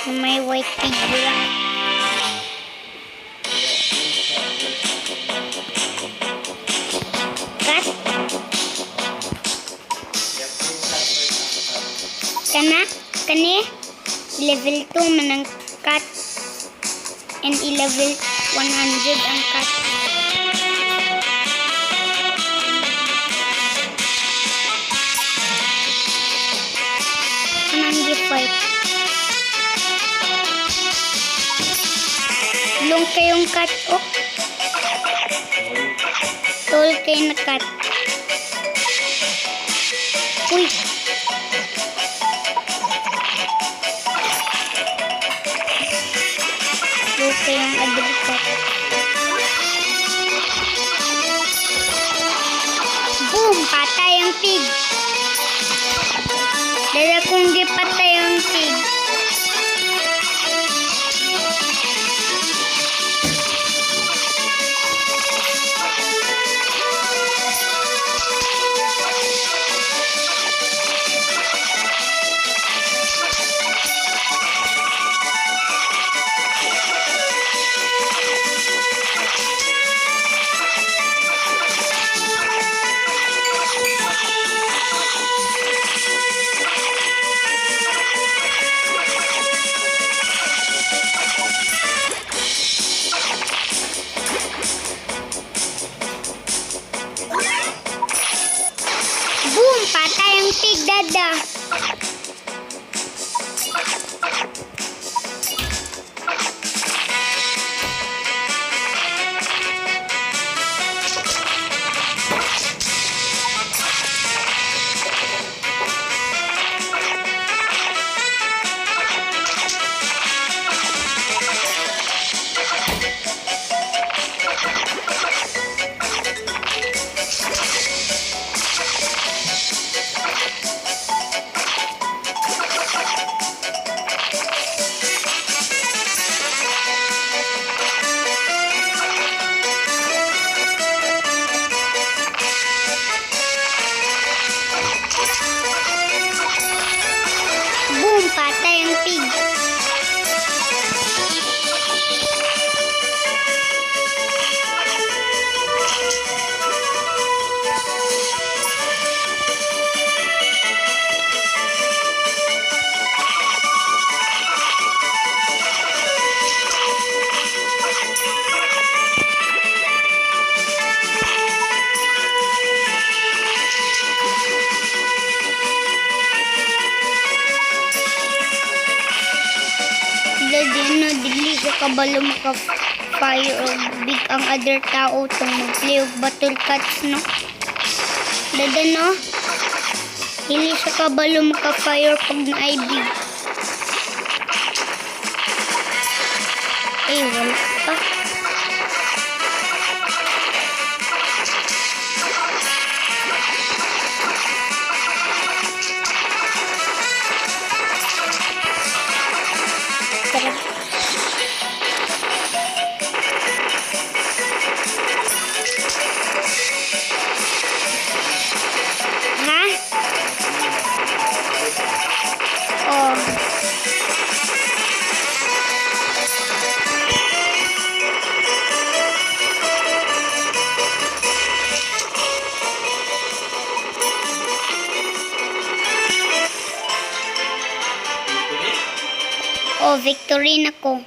May white pig lang. Cut. Kani level 2 man ang cut and level 100 ang cut. Kanang gi-fight. Long kayong cut, oh. Tol kayo na cut. Uy. Long kayong adult cut. Boom! Patay ang pig. Dala kong gipatay ang pig. Boom! Patay ang pig, dada. Boom! Patay ang pig. Dili ka kabalo maka-fire or big ang other tao itong mag-play of battle cats, no? Dada, no? Dili siya kabalo maka-fire pag na-ay big. Ay, wala pa. Tara. Ha? Oh. Oh, victory na ko.